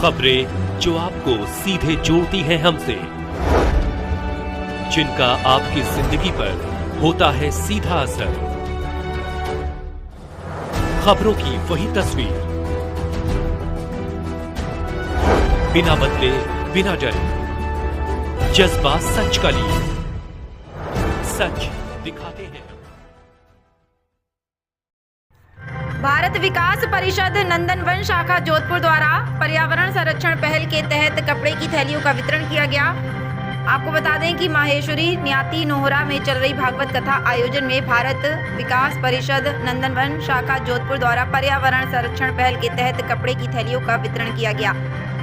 खबरें जो आपको सीधे जोड़ती हैं हमसे, जिनका आपकी जिंदगी पर होता है सीधा असर। खबरों की वही तस्वीर, बिना बदले बिना डरे, जज्बा सच का लिए, सच दिखाते हैं। भारत विकास परिषद नंदनवन शाखा जोधपुर द्वारा पर्यावरण संरक्षण पहल के तहत कपड़े की थैलियों का वितरण किया गया। आपको बता दें कि माहेश्वरी न्याती नोहरा में चल रही भागवत कथा आयोजन में भारत विकास परिषद नंदनवन शाखा जोधपुर द्वारा पर्यावरण संरक्षण पहल के तहत कपड़े की थैलियों का वितरण किया गया।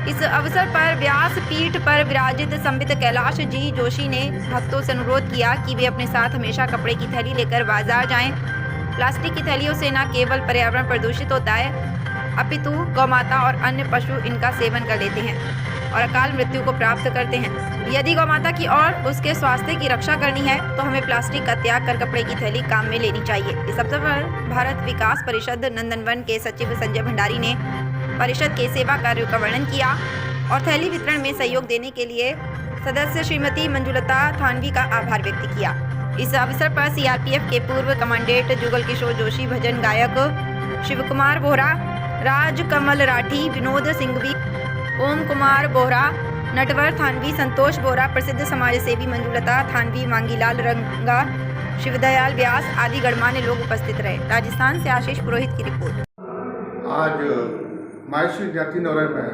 इस अवसर पर व्यास पीठ पर विराजित संबित कैलाश जी जोशी ने भक्तों से अनुरोध किया कि वे अपने साथ हमेशा कपड़े की थैली लेकर बाजार जाएं। प्लास्टिक की थैलियों से न केवल पर्यावरण प्रदूषित होता है, अपितु गौमाता और अन्य पशु इनका सेवन कर लेते हैं और अकाल मृत्यु को प्राप्त करते हैं। यदि गौमाता की और उसके स्वास्थ्य की रक्षा करनी है तो हमें प्लास्टिक का त्याग कर कपड़े की थैली काम में लेनी चाहिए। इस अवसर पर भारत विकास परिषद नंदनवन के सचिव संजय भंडारी ने परिषद के सेवा कार्यों का वर्णन किया और थैली वितरण में सहयोग देने के लिए सदस्य श्रीमती मंजुलता थानवी का आभार व्यक्त किया। इस अवसर पर सीआरपीएफ के पूर्व कमांडेंट जुगल किशोर जोशी, भजन गायक शिव कुमार बोहरा, राज कमल राठी, विनोद सिंघवी, ओम कुमार बोहरा, नटवर थानवी, संतोष बोहरा, प्रसिद्ध समाज सेवी मंजुलता थानवी, मांगीलाल रंगा, शिवदयाल व्यास आदि गणमान्य लोग उपस्थित रहे। राजस्थान से आशीष पुरोहित की रिपोर्ट। आज माहेश्वरी न्याती नोहरा में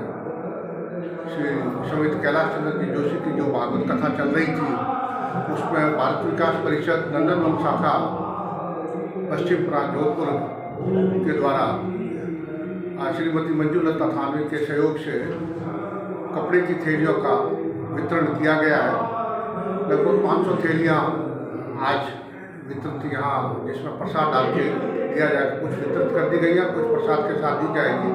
श्री संबित कैलाश चंद्र जी जोशी की जो भागवत कथा चल रही थी, उसमें भारत विकास परिषद नंदनवन शाखा पश्चिम प्रांत जोधपुर के द्वारा श्रीमती मंजुलता थानवी के सहयोग से कपड़े की थैलियों का वितरण किया गया है। लगभग 500 थैलियाँ आज वितरित यहाँ, जिसमें प्रसाद डाल के दिया जाएगा। कुछ वितरित कर दी गई है, कुछ प्रसाद के साथ दी जाएगी।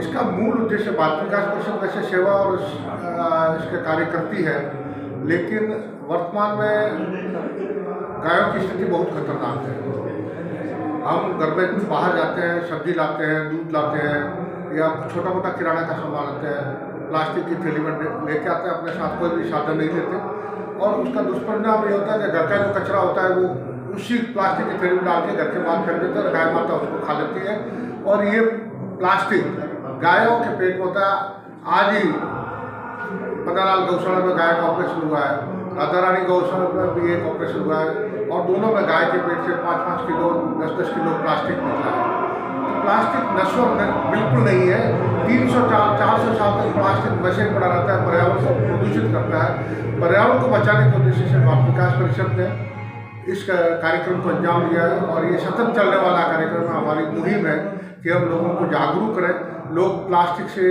इसका मूल उद्देश्य भारत विकास परिषद वैसे सेवा और इसके कार्य करती है, लेकिन वर्तमान में गायों की स्थिति बहुत खतरनाक है। हम घर में बाहर जाते हैं, सब्जी लाते हैं, दूध लाते हैं या छोटा मोटा किराना का सामान लाते हैं, प्लास्टिक की थैली में लेके आते हैं, अपने साथ कोई भी साधन नहीं लेते और उसका दुष्परिणाम ये होता है कि घर का जो कचरा होता है वो उसी प्लास्टिक की थैली में डाल के घर के बाहर फेंक देते हैं, गाय माता उसको खा लेती है। और ये प्लास्टिक गायों के पेट में होता है। आज ही पन्नालाल गौशाला में गाय का ऑपरेशन हुआ है, राधा रानी गौशाला में भी एक ऑपरेशन हुआ है और दोनों में गाय के पेट से 5-5 किलो 10-10 किलो प्लास्टिक निकला है। तो प्लास्टिक नश्वर बिल्कुल नहीं है। 300-400 साल तक प्लास्टिक वैसे ही पड़ा रहता है, पर्यावरण को प्रदूषित करता है। पर्यावरण को बचाने के उद्देश्य से भारत विकास परिषद ने इस कार्यक्रम को अंजाम दिया है और ये सतत चलने वाला कार्यक्रम है। हमारी मुहिम है कि हम लोगों को जागरूक करें, लोग प्लास्टिक से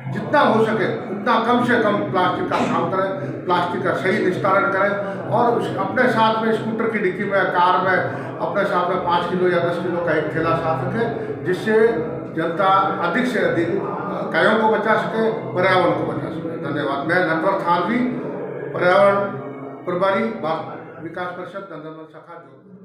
जितना हो सके उतना कम से कम प्लास्टिक का काम करें, प्लास्टिक का सही निस्तारण करें और अपने साथ में स्कूटर की डिक्की में, कार में अपने साथ में 5 किलो या 10 किलो का एक थैला साथ रखें, जिससे जनता अधिक से अधिक गायों को बचा सके, पर्यावरण को बचा सके। धन्यवाद। मैं नटवर थानवी, पर्यावरण प्रभारी, भारत विकास परिषद नंदनवन शाखा जोधपुर।